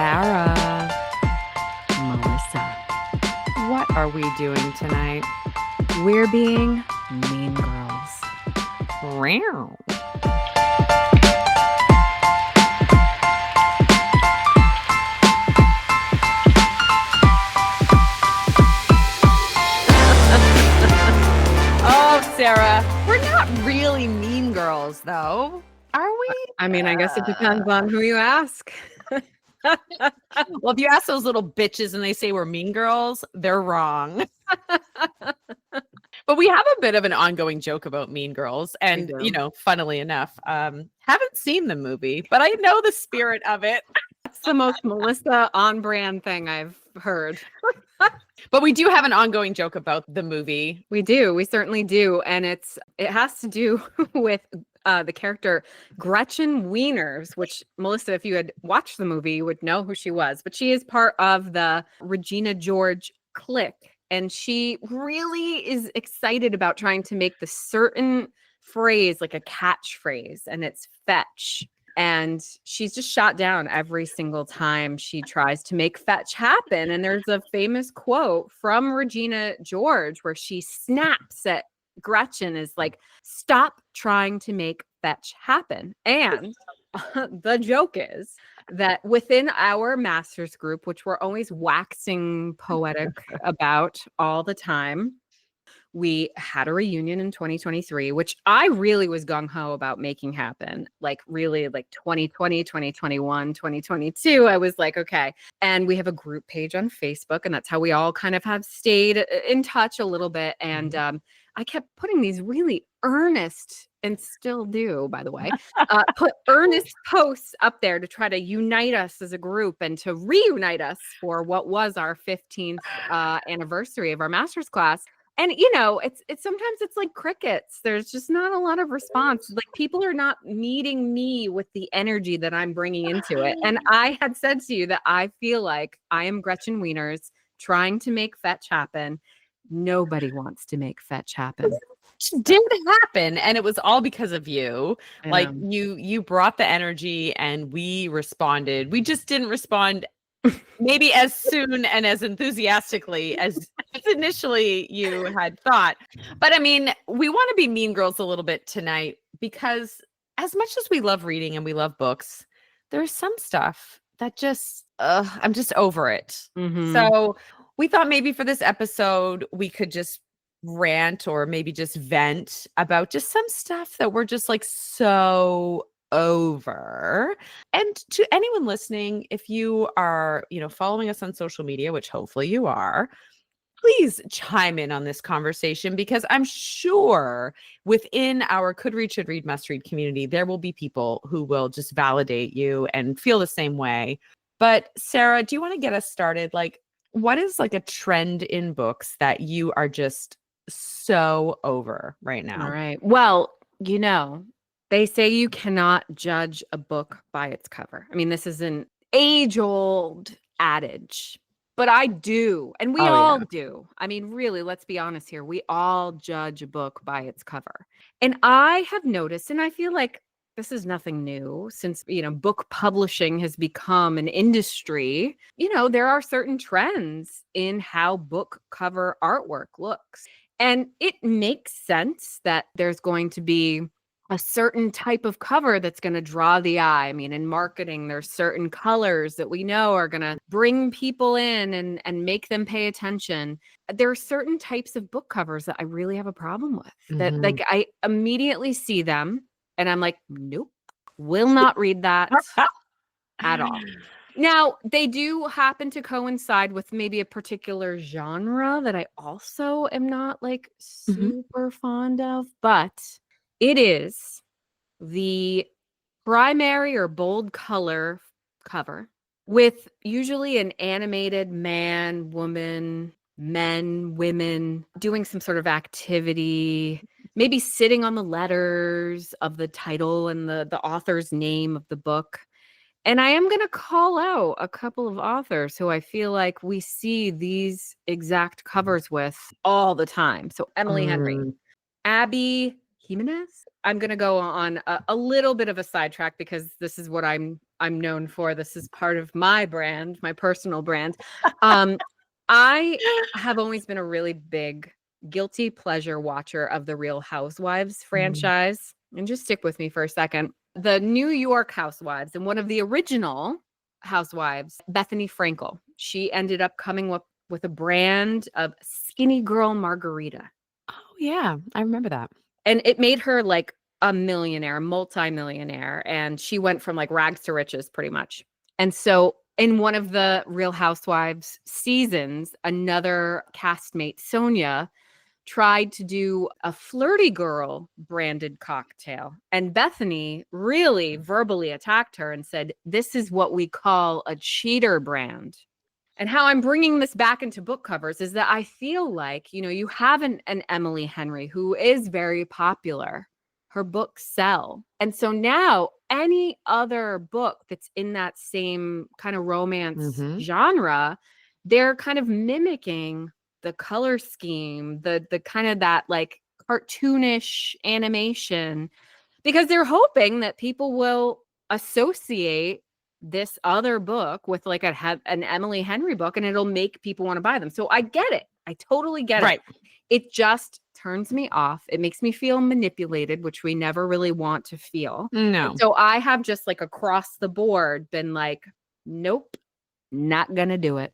Sarah, Melissa. what are we doing tonight? We're being mean girls. Meow. Oh, Sarah, we're not really mean girls, though, are we? I mean, I guess it depends on who you ask. Well, if you ask those little bitches and they say we're mean girls, they're wrong. But we have a bit of an ongoing joke about Mean Girls. And, do. Funnily enough, haven't seen the movie, but I know the spirit of it. It's the most Melissa on-brand thing I've heard. But we do have an ongoing joke about the movie. We do. We certainly do. And it has to do with the character Gretchen Wieners, which, Melissa, if you had watched the movie, you would know who she was. But she is part of the Regina George clique. And she really is excited about trying to make the certain phrase like a catchphrase, and it's fetch. And she's just shot down every single time she tries to make fetch happen. And there's a famous quote from Regina George where she snaps at Gretchen, is like, stop trying to make fetch happen. And the joke is that within our master's group, which we're always waxing poetic about all the time, we had a reunion in 2023, which I really was gung-ho about making happen. Like really like 2020, 2021, 2022. I was like, okay. And we have a group page on Facebook, and that's how we all kind of have stayed in touch a little bit. And I kept putting these really earnest, and still do, by the way, put earnest posts up there to try to unite us as a group and to reunite us for what was our 15th anniversary of our master's class. And, it's sometimes it's like crickets. There's just not a lot of response. Like people are not meeting me with the energy that I'm bringing into it. And I had said to you that I feel like I am Gretchen Wieners trying to make fetch happen. Nobody wants to make fetch happen. It did happen, and it was all because of you. Like you brought the energy and we responded. We just didn't respond maybe as soon and as enthusiastically as initially you had thought. But I mean, we want to be mean girls a little bit tonight because as much as we love reading and we love books, there's some stuff that just I'm just over it. Mhm. So we thought maybe for this episode we could just rant or maybe just vent about just some stuff that we're just like so over. And to anyone listening, if you are, following us on social media, which hopefully you are, please chime in on this conversation, because I'm sure within our Could Read, Should Read, Must Read community, there will be people who will just validate you and feel the same way. But Sarah, do you want to get us started? Like, what is like a trend in books that you are just so over right now? All right. Well, they say you cannot judge a book by its cover. I mean, this is an age-old adage, but I do. And we all do. I mean, really, let's be honest here. We all judge a book by its cover. And I have noticed, and I feel like this is nothing new since, book publishing has become an industry. There are certain trends in how book cover artwork looks. And it makes sense that there's going to be a certain type of cover that's going to draw the eye. I mean, in marketing, there's certain colors that we know are going to bring people in and make them pay attention. There are certain types of book covers that I really have a problem with. That like I immediately see them and I'm like, nope, will not read that at all. Now, they do happen to coincide with maybe a particular genre that I also am not like super fond of, but it is the primary or bold color cover with usually an animated man, woman, men, women doing some sort of activity, maybe sitting on the letters of the title and the author's name of the book. And I am going to call out a couple of authors who I feel like we see these exact covers with all the time. So Emily Henry, Abby Jimenez. I'm going to go on a little bit of a sidetrack because this is what I'm I'm known for. This is part of my brand, my personal brand. I have always been a really big guilty pleasure watcher of the Real Housewives franchise. And just stick with me for a second. The New York Housewives and one of the original housewives, Bethany Frankel, she ended up coming up with a brand of skinny girl margarita. Oh, yeah. I remember that. And it made her like a millionaire, multi-millionaire. And she went from like rags to riches pretty much. And so in one of the Real Housewives seasons, another castmate, Sonia, tried to do a flirty girl branded cocktail. And Bethany really verbally attacked her and said, "This is what we call a cheater brand." And how I'm bringing this back into book covers is that I feel like, you have an Emily Henry who is very popular. Her books sell. And so now any other book that's in that same kind of romance genre, they're kind of mimicking the color scheme, the kind of that like cartoonish animation, because they're hoping that people will associate this other book with like an Emily Henry book, and it'll make people want to buy them. So I get it. I totally get it. It just turns me off. It makes me feel manipulated, which we never really want to feel. No. And so I have just like across the board been like, nope, not gonna do it.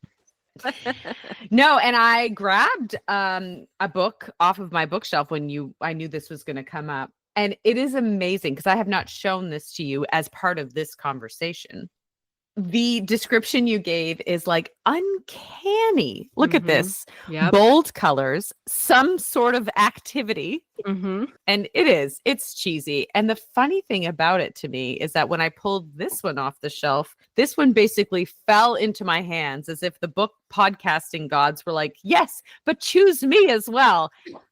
No, and I grabbed a book off of my bookshelf when I knew this was going to come up. And it is amazing because I have not shown this to you as part of this conversation. The description you gave is like uncanny. Look at this. Yep. Bold colors, some sort of activity. And it's cheesy. And the funny thing about it to me is that when I pulled this one off the shelf, this one basically fell into my hands as if the book podcasting gods were like, yes, but choose me as well.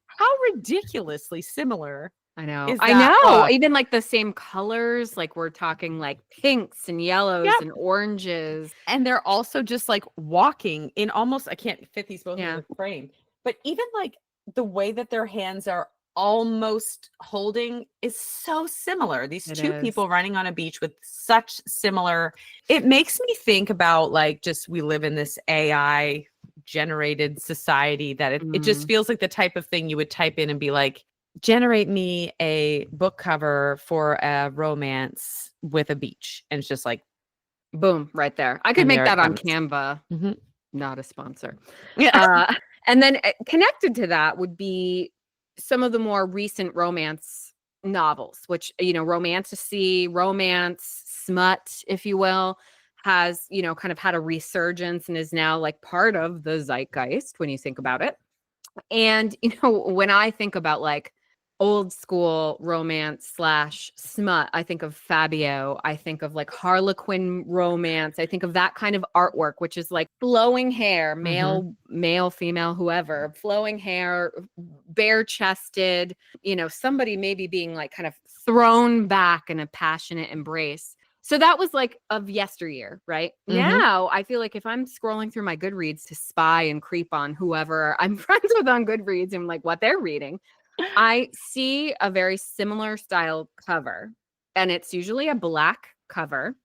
How ridiculously similar. I know. Even like the same colors, like we're talking like pinks and yellows and oranges. And they're also just like walking in almost, I can't fit these both in the frame, but even like the way that their hands are almost holding is so similar. These two people running on a beach with such similar, it makes me think about like just we live in this AI generated society that it just feels like the type of thing you would type in and be like, generate me a book cover for a romance with a beach. And it's just like, boom, right there. I could make that on Canva. Not a sponsor. Yeah. And then connected to that would be some of the more recent romance novels, which, romantasy, romance, smut, if you will, has, kind of had a resurgence and is now like part of the zeitgeist when you think about it. And, when I think about like old school romance / smut, I think of Fabio. I think of like Harlequin romance. I think of that kind of artwork, which is like flowing hair, male, female, whoever, flowing hair, bare chested, somebody maybe being like kind of thrown back in a passionate embrace. So that was like of yesteryear, right? Now I feel like if I'm scrolling through my Goodreads to spy and creep on whoever I'm friends with on Goodreads and like what they're reading, I see a very similar style cover, and it's usually a black cover,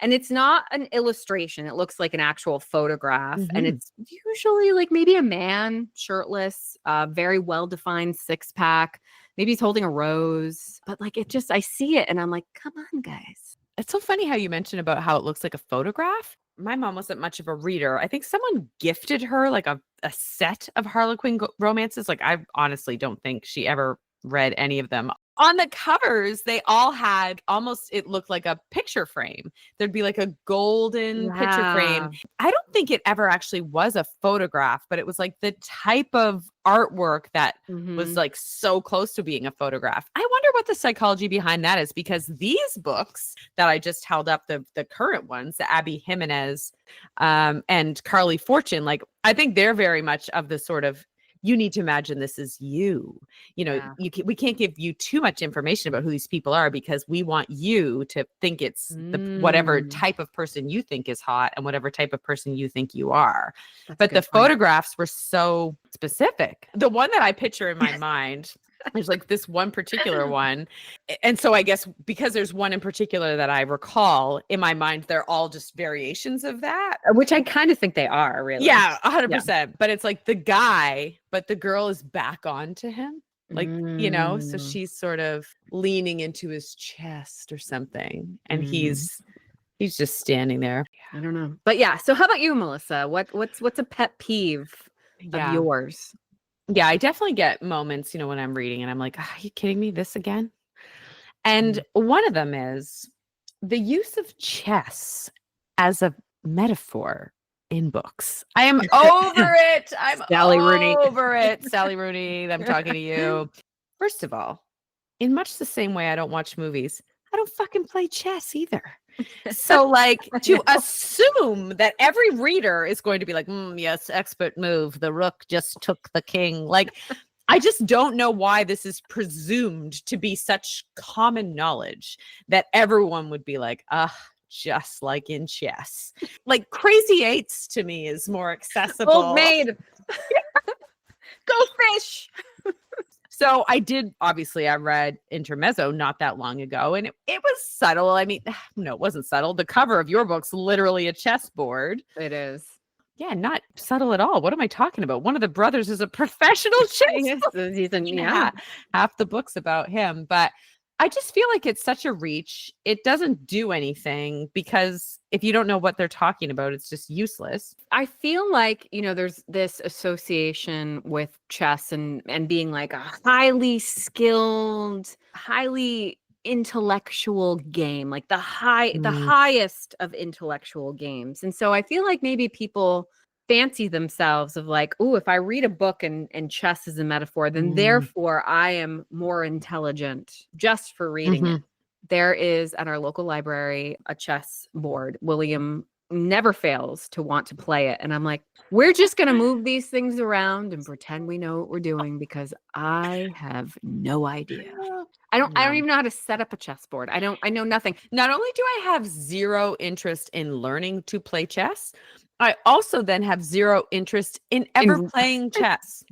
and it's not an illustration. It looks like an actual photograph, and it's usually like maybe a man shirtless, very well-defined six-pack. Maybe he's holding a rose, but like I see it and I'm like, come on, guys. It's so funny how you mentioned about how it looks like a photograph. My mom wasn't much of a reader. I think someone gifted her like a set of Harlequin romances. Like I honestly don't think she ever read any of them. On the covers, they all had almost, it looked like a picture frame. There'd be like a golden picture frame. I don't think it ever actually was a photograph, but it was like the type of artwork that was like so close to being a photograph. I wonder what the psychology behind that is, because these books that I just held up, the current ones, the Abby Jimenez and Carly Fortune, like I think they're very much of the sort of, you need to imagine this is you. We can't give you too much information about who these people are because we want you to think it's whatever type of person you think is hot and whatever type of person you think you are. But the photographs were so specific. The one that I picture in my mind There's like this one particular one. And so I guess because there's one in particular that I recall in my mind, they're all just variations of that. Which I kind of think they are, really. Yeah, Yeah. 100%. But it's like the guy, but the girl is back onto him. Like, so Mm. she's sort of leaning into his chest or something. And Mhm. he's just standing there. I don't know. But yeah, so how about you, Melissa? What's a pet peeve of Yeah. yours? Yeah, I definitely get moments, when I'm reading and I'm like, are you kidding me? This again? And one of them is the use of chess as a metaphor in books. I am over it. I'm Sally Rooney. over it. Sally Rooney, I'm talking to you. First of all, in much the same way I don't watch movies, I don't fucking play chess either. So, like, to assume that every reader is going to be like, yes, expert move. The rook just took the king. Like, I just don't know why this is presumed to be such common knowledge that everyone would be like, just like in chess. Like, Crazy Eights to me is more accessible. Old maid. Go fish. So I read Intermezzo not that long ago, and it was subtle. I mean, no, it wasn't subtle. The cover of your book's literally a chessboard. It is. Yeah, not subtle at all. What am I talking about? One of the brothers is a professional chess player. Half the book's about him, but I just feel like it's such a reach. It doesn't do anything because if you don't know what they're talking about, it's just useless. I feel like, there's this association with chess and being like a highly skilled, highly intellectual game, like the highest of intellectual games. And so I feel like maybe people fancy themselves of like, oh, if I read a book and chess is a metaphor, then therefore I am more intelligent just for reading it. There is at our local library a chess board. William never fails to want to play it. And I'm like, we're just going to move these things around and pretend we know what we're doing because I have no idea. I don't even know how to set up a chessboard. I know nothing. Not only do I have zero interest in learning to play chess, I also then have zero interest in ever playing chess.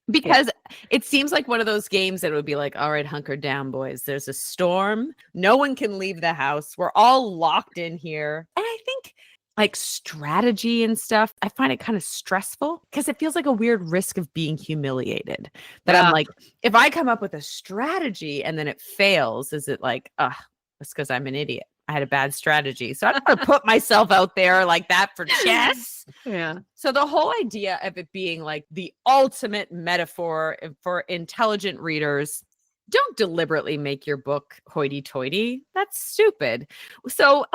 Because it seems like one of those games that would be like, all right, hunker down, boys. There's a storm. No one can leave the house. We're all locked in here. And I think like strategy and stuff, I find it kind of stressful because it feels like a weird risk of being humiliated. That I'm like, if I come up with a strategy and then it fails, is it like, that's because I'm an idiot. I had a bad strategy. So I don't want to put myself out there like that for chess. Yeah. So the whole idea of it being like the ultimate metaphor for intelligent readers, don't deliberately make your book hoity-toity. That's stupid. So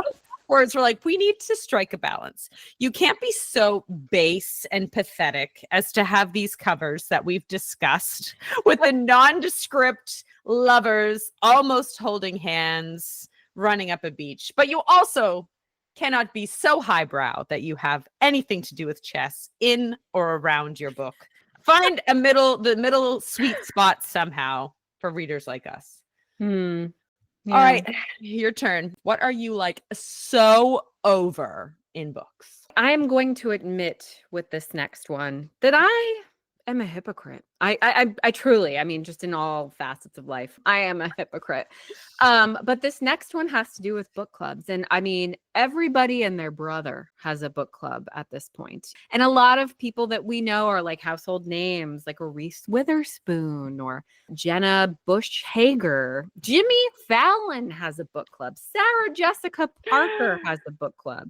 words were like, we need to strike a balance. You can't be so base and pathetic as to have these covers that we've discussed with the nondescript lovers almost holding hands running up a beach. But you also cannot be so highbrow that you have anything to do with chess in or around your book. Find the middle sweet spot somehow for readers like us. Yeah. All right, your turn. What are you like so over in books? I am going to admit with this next one that I am a hypocrite. I truly, I mean, just in all facets of life, I am a hypocrite. But this next one has to do with book clubs. And I mean, everybody and their brother has a book club at this point. And a lot of people that we know are like household names, like a Reese Witherspoon or Jenna Bush Hager. Jimmy Fallon has a book club. Sarah Jessica Parker has a book club.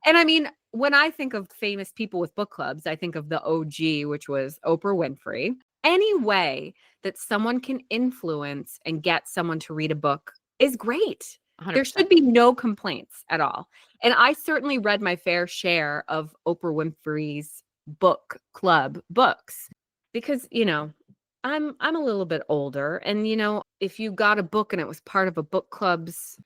And I mean, when I think of famous people with book clubs, I think of the OG, which was Oprah Winfrey. Any way that someone can influence and get someone to read a book is great. 100%. There should be no complaints at all. And I certainly read my fair share of Oprah Winfrey's book club books because, I'm a little bit older. And, if you got a book and it was part of a book club's,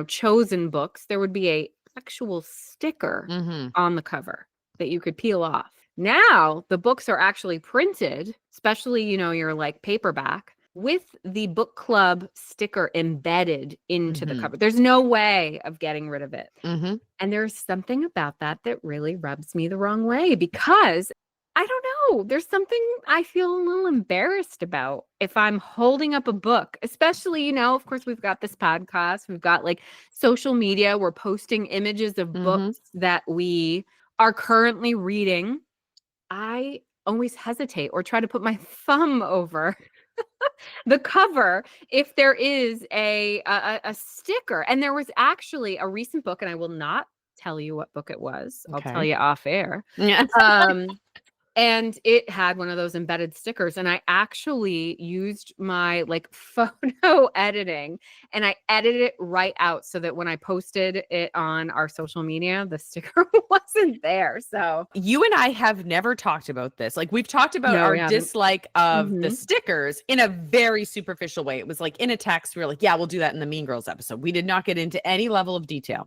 chosen books, there would be a actual sticker on the cover that you could peel off. Now the books are actually printed, especially, your like paperback with the book club sticker embedded into the cover. There's no way of getting rid of it. And there's something about that really rubs me the wrong way because I don't know. There's something I feel a little embarrassed about if I'm holding up a book, especially, of course, we've got this podcast, we've got like social media, we're posting images of Mm-hmm. books that we are currently reading. I always hesitate or try to put my thumb over the cover if there is a sticker. And there was actually a recent book, and I will not tell you what book it was. I'll tell Okay. you off air. Yeah. Um, and it had one of those embedded stickers, and I actually used my like photo editing, and I edited it right out so that when I posted it on our social media, the sticker wasn't there. So You and I have never talked about this. Like we've talked about no, our we haven't. dislike of the Mhm. stickers in a very superficial way. It was like in a text, we were like, yeah, we'll do that in the Mean Girls episode. We did not get into any level of detail.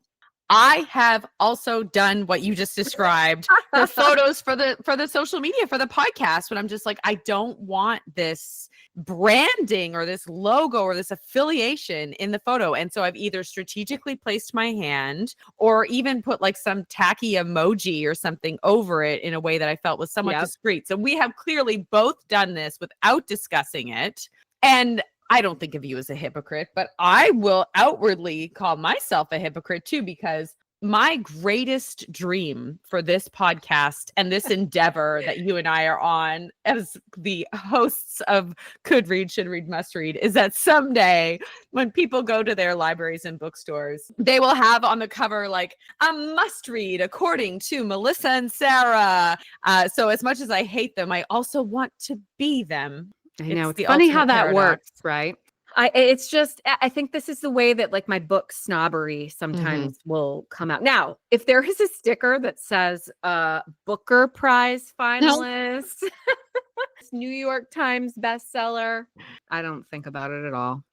I have also done what you just described for photos for the social media for the podcast, when I'm just like, I don't want this branding or this logo or this affiliation in the photo. And so I've either strategically placed my hand or even put like some tacky emoji or something over it in a way that I felt was somewhat Yep. discreet. So we have clearly both done this without discussing it. And I don't think of you as a hypocrite, but I will outwardly call myself a hypocrite too, because my greatest dream for this podcast and this endeavor that you and I are on as the hosts of Could Read, Should Read, Must Read is that someday when people go to their libraries and bookstores, they will have on the cover like a must read according to Melissa and Sarah. So as much as I hate them, I also want to be them. I know. It's the funny how ultimate that paradox. works, right? It's just, I think this is the way that like my book snobbery sometimes will come out. Now, if there is a sticker that says Booker Prize finalist, New York Times bestseller, I don't think about it at all.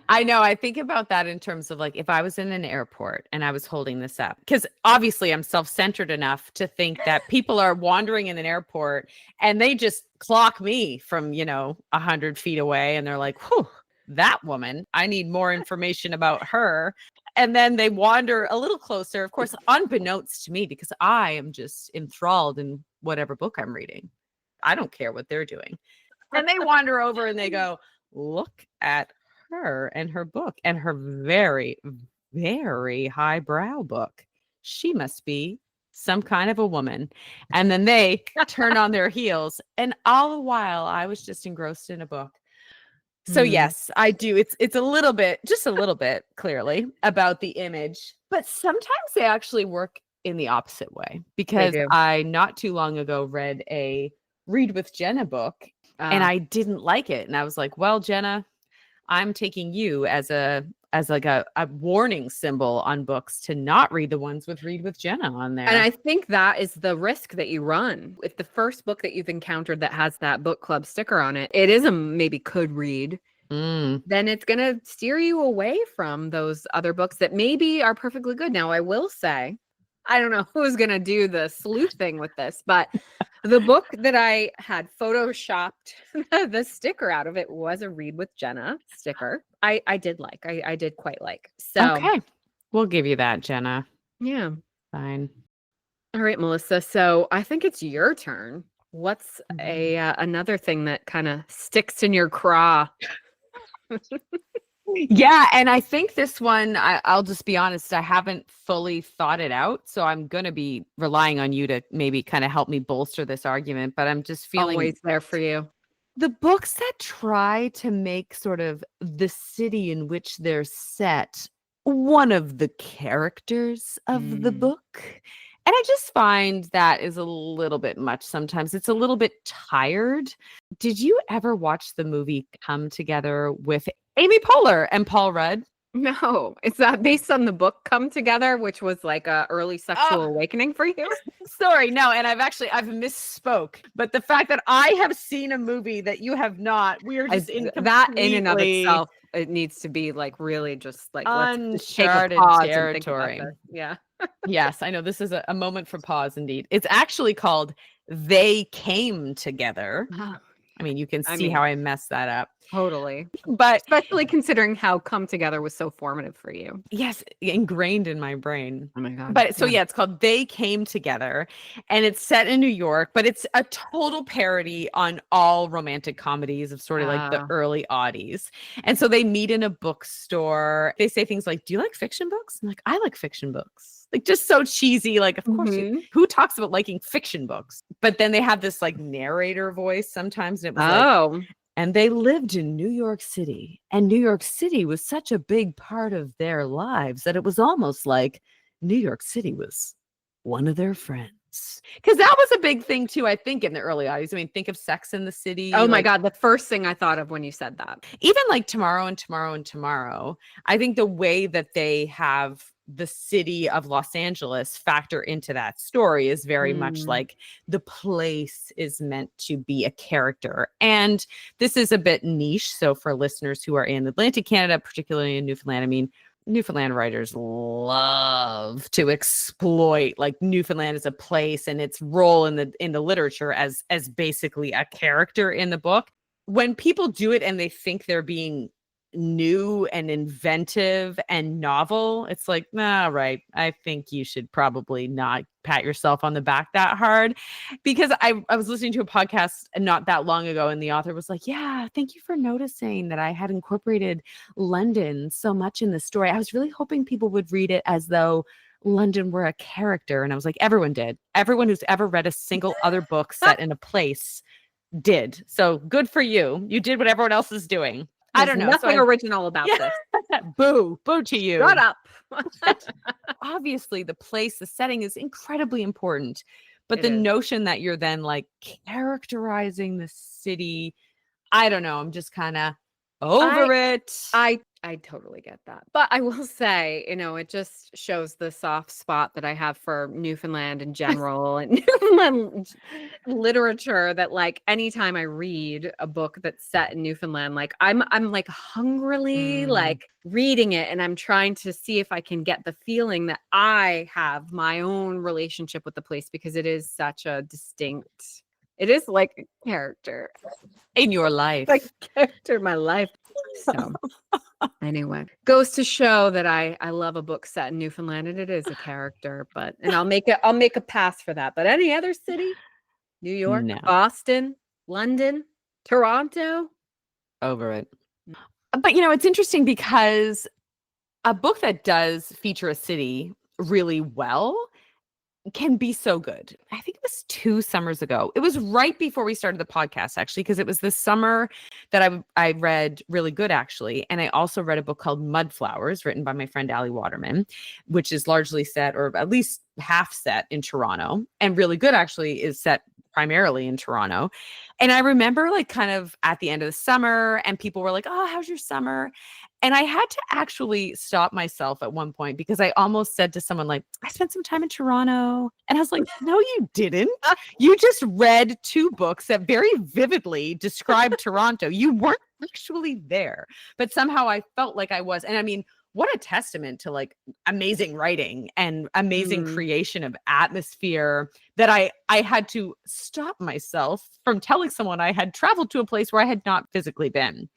I know. I think about that in terms of like if I was in an airport and I was holding this up, because obviously I'm self-centered enough to think that people are wandering in an airport and they just clock me from, 100 feet away. And they're like, whew, that woman, I need more information about her. And then they wander a little closer, of course, unbeknownst to me, because I am just enthralled in whatever book I'm reading. I don't care what they're doing. And they wander over and they go, look at her and her book and her very, very highbrow book. She must be some kind of a woman. And then they turn on their heels. And all the while, I was just engrossed in a book. So yes, I do. It's a little bit, just a little bit, clearly about the image, but sometimes they actually work in the opposite way, because I not too long ago read a Read with Jenna book and I didn't like it. And I was like, well, Jenna, I'm taking you as a warning symbol on books to not read the ones with Read with Jenna on there. And I think that is the risk that you run. If the first book that you've encountered that has that book club sticker on it, it is a maybe could read, then it's going to steer you away from those other books that maybe are perfectly good. Now, I will say, I don't know who's going to do the sleuth thing with this, but the book that I had photoshopped the sticker out of it was a Read with Jenna sticker. I did quite like. So okay, we'll give you that, Jenna. Yeah. Fine. All right, Melissa. So I think it's your turn. What's another thing that kind of sticks in your craw? Yeah, and I think this one, I'll just be honest, I haven't fully thought it out. So I'm going to be relying on you to maybe kind of help me bolster this argument. But I'm just feeling always there for you. The books that try to make sort of the city in which they're set one of the characters of the book. And I just find that is a little bit much sometimes. It's a little bit tired. Did you ever watch the movie Come Together with Amy Poehler and Paul Rudd? No. Is that based on the book Come Together, which was like a early sexual awakening for you? Sorry, no. And I've misspoke. But the fact that I have seen a movie that you have not, we are just in that in and of itself, it needs to be like really just like uncharted territory. Yeah. Yes, I know. This is a moment for pause indeed. It's actually called They Came Together. I mean, you can see how I messed that up. Totally. But Especially considering how Come Together was so formative for you. yes, ingrained in my brain. Oh my God. But so yeah, it's called They Came Together, and it's set in New York, but it's a total parody on all romantic comedies of sort of like the early aughties. And so they meet in a bookstore. They say things like, "Do you like fiction books?" I'm like, "I like fiction books." Like just so cheesy. Like, of course, who talks about liking fiction books? But then they have this like narrator voice sometimes, and it was like, and they lived in New York City. And New York City was such a big part of their lives that it was almost like New York City was one of their friends. Because that was a big thing too, I think, in the early 80s. I mean, think of Sex in the City. Oh my God. The first thing I thought of when you said that. Even like Tomorrow and Tomorrow and Tomorrow. I think the way that they have the city of Los Angeles factor into that story is very much like the place is meant to be a character. And this is a bit niche. So for listeners who are in Atlantic Canada, particularly in Newfoundland, I mean, Newfoundland writers love to exploit like Newfoundland as a place and its role in the literature as basically a character in the book. When people do it and they think they're being new and inventive and novel, it's like, nah, right. I think you should probably not pat yourself on the back that hard. Because I was listening to a podcast not that long ago, and the author was like, yeah, thank you for noticing that I had incorporated London so much in the story. I was really hoping people would read it as though London were a character. And I was like, everyone did. Everyone who's ever read a single other book set in a place did. So good for you. You did what everyone else is doing. I don't know. Nothing original about this. Boo to you. Shut up. Obviously, the place, the setting is incredibly important. But the notion that you're then like characterizing the city, I don't know. I'm just kind of over it. I totally get that. But I will say, it just shows the soft spot that I have for Newfoundland in general and Newfoundland literature, that like anytime I read a book that's set in Newfoundland, like I'm like hungrily like reading it, and I'm trying to see if I can get the feeling that I have my own relationship with the place, because it is such a distinct, it is like a character in your life. Like character in my life. So anyway, goes to show that I love a book set in Newfoundland, and it is a character, and I'll make a pass for that. But any other city, New York, Boston, London, Toronto, over it. But it's interesting because a book that does feature a city really well can be so good. I think it was 2 summers ago. It was right before we started the podcast, actually, because it was this summer that I read Really Good, actually. And I also read a book called Mudflowers, written by my friend Allie Waterman, which is largely set, or at least half set, in Toronto. And Really Good actually is set primarily in Toronto. And I remember like kind of at the end of the summer, and people were like, "Oh, how's your summer?" And I had to actually stop myself at one point, because I almost said to someone like, "I spent some time in Toronto." And I was like, "No, you didn't. You just read 2 books that very vividly describe Toronto. You weren't actually there." But somehow I felt like I was. And I mean, what a testament to like amazing writing and amazing creation of atmosphere, that I had to stop myself from telling someone I had traveled to a place where I had not physically been.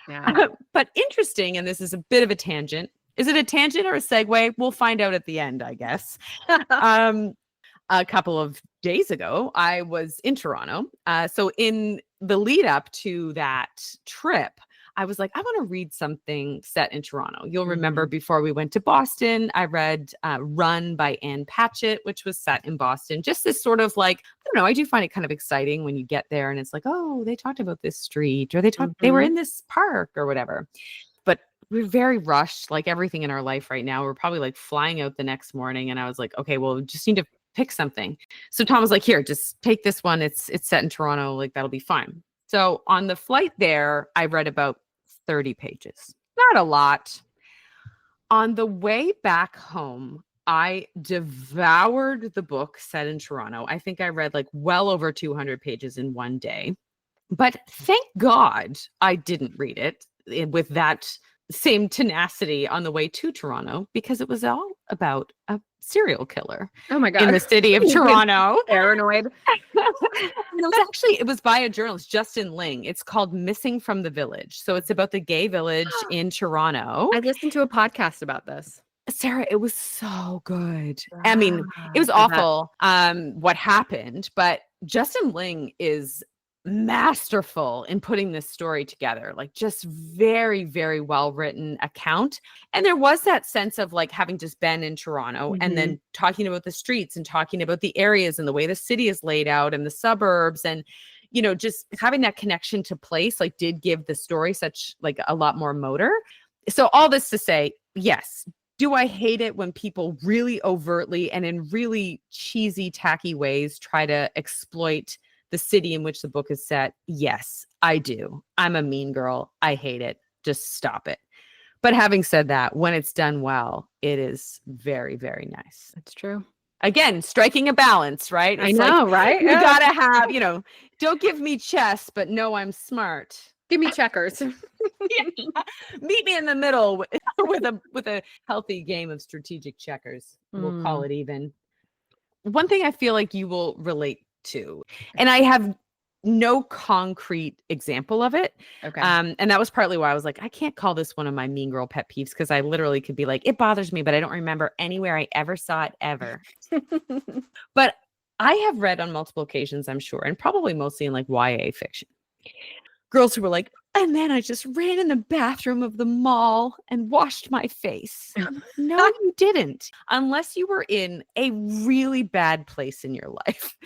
Yeah. But interesting, and this is a bit of a tangent. Is it a tangent or a segue? We'll find out at the end, I guess. A couple of days ago, I was in Toronto. So in the lead up to that trip, I was like, I want to read something set in Toronto. You'll remember before we went to Boston, I read Run by Anne Patchett, which was set in Boston. Just this sort of like, I don't know, I do find it kind of exciting when you get there and it's like, oh, they talked about this street, or they were in this park or whatever. But we're very rushed, like everything in our life right now. We're probably like flying out the next morning. And I was like, okay, well, we just need to pick something. So Tom was like, here, just take this one. It's set in Toronto. Like, that'll be fine. So on the flight there, I read about 30 pages. Not a lot. On the way back home, I devoured the book set in Toronto. I think I read like well over 200 pages in one day. But thank God I didn't read it with that same tenacity on the way to Toronto because it was all about a serial killer Oh my God. in the city of Toronto. Paranoid. It was by a journalist, Justin Ling. It's called Missing from the Village. So it's about the gay village in Toronto. I listened to a podcast about this. Sarah, it was so good. I mean, it was awful what happened, but Justin Ling is masterful in putting this story together, like just very, very well written account. And there was that sense of like having just been in Toronto and then talking about the streets and talking about the areas and the way the city is laid out and the suburbs and, you know, just having that connection to place, like did give the story such like a lot more motor. So all this to say, yes. Do I hate it when people really overtly and in really cheesy, tacky ways try to exploit the city in which the book is set? Yes, I do. I'm a mean girl. I hate it. Just stop it. But having said that, when it's done well, it is very, very nice. That's true. Again, striking a balance, right? It's I know, right? You gotta have, you know, don't give me chess, but no, I'm smart. Give me checkers. Meet me in the middle with a healthy game of strategic checkers. We'll call it even. One thing I feel like you will relate to, and I have no concrete example of it. Okay. And that was partly why I was like, I can't call this one of my mean girl pet peeves because I literally could be like, it bothers me, but I don't remember anywhere I ever saw it ever. But I have read on multiple occasions, I'm sure, and probably mostly in like YA fiction, girls who were like, and then I just ran in the bathroom of the mall and washed my face. No, you didn't. Unless you were in a really bad place in your life.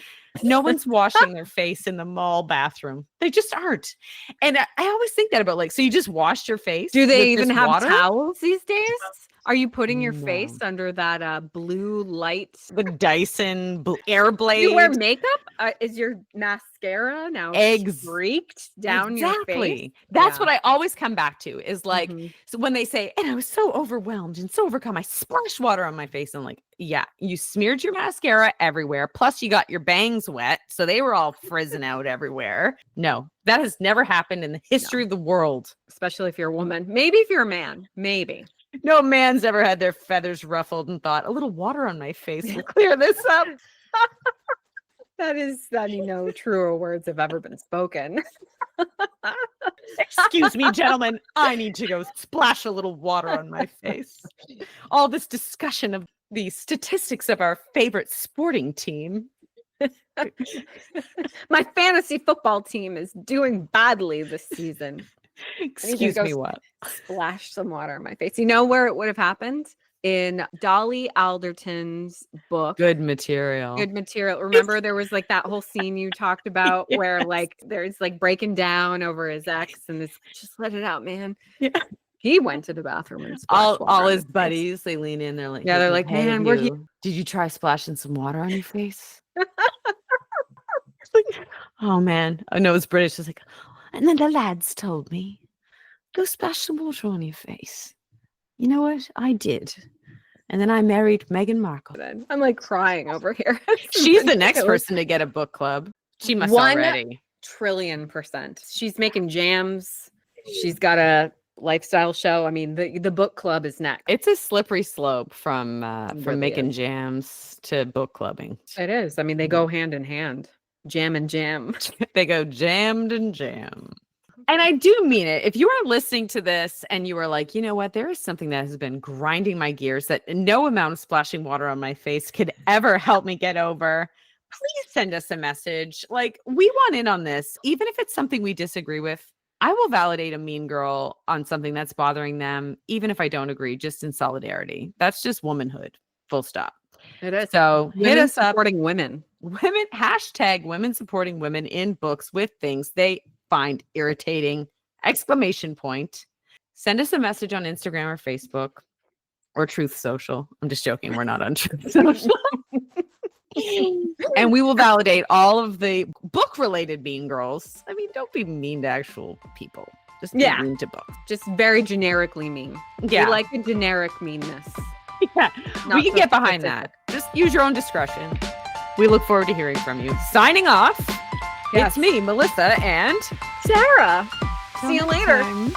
No one's washing their face in the mall bathroom. They just aren't. And I always think that about like, so you just washed your face? Do they even have water? towels these days? Are you putting your face under that blue light? The Dyson air blade? You wear makeup? Is your mascara now streaked down your face? That's what I always come back to is like, so when they say, and I was so overwhelmed and so overcome, I splashed water on my face. And like, yeah, you smeared your mascara everywhere. Plus you got your bangs wet. So they were all frizzing out everywhere. No, that has never happened in the history of the world. Especially if you're a woman. Maybe if you're a man, maybe. No man's ever had their feathers ruffled and thought, a little water on my face will clear this up. That is, truer words have ever been spoken. Excuse me, gentlemen. I need to go splash a little water on my face. All this discussion of the statistics of our favorite sporting team. My fantasy football team is doing badly this season. Excuse me, what? Splash some water on my face. You know where it would have happened? In Dolly Alderton's book. Good material. Remember there was like that whole scene you talked about where like there's like breaking down over his ex and this just let it out, man. Yeah. He went to the bathroom and all his buddies, they lean in, they're like, yeah, they're like, man, did you try splashing some water on your face? Oh man. I know it's British. It's like, and then the lads told me, go splash some water on your face. You know what? I did. And then I married Meghan Markle. I'm like crying over here. She's the next person to get a book club. She must already. 1,000,000,000%. She's making jams. She's got a lifestyle show. I mean, the book club is next. It's a slippery slope from making jams to book clubbing. It is. I mean, they go hand in hand. Jam and jam. They go jammed and jam. And I do mean it. If you are listening to this and you are like, you know what, there is something that has been grinding my gears that no amount of splashing water on my face could ever help me get over, please send us a message. Like, we want in on this. Even if it's something we disagree with, I will validate a mean girl on something that's bothering them, even if I don't agree, just in solidarity. That's just womanhood. Full stop. It is. So hit us up. Supporting women. Hashtag women supporting women in books with things they find irritating, ! Send us a message on Instagram or Facebook or Truth Social. I'm just joking. We're not on Truth Social. And we will validate all of the book-related mean girls. I mean, don't be mean to actual people. Just be mean to books. Just very generically mean. Yeah. We like a generic meanness. Yeah. We can get behind that. Just use your own discretion. We look forward to hearing from you. Signing off. Yes. It's me, Melissa, and Sarah. See you later. Time.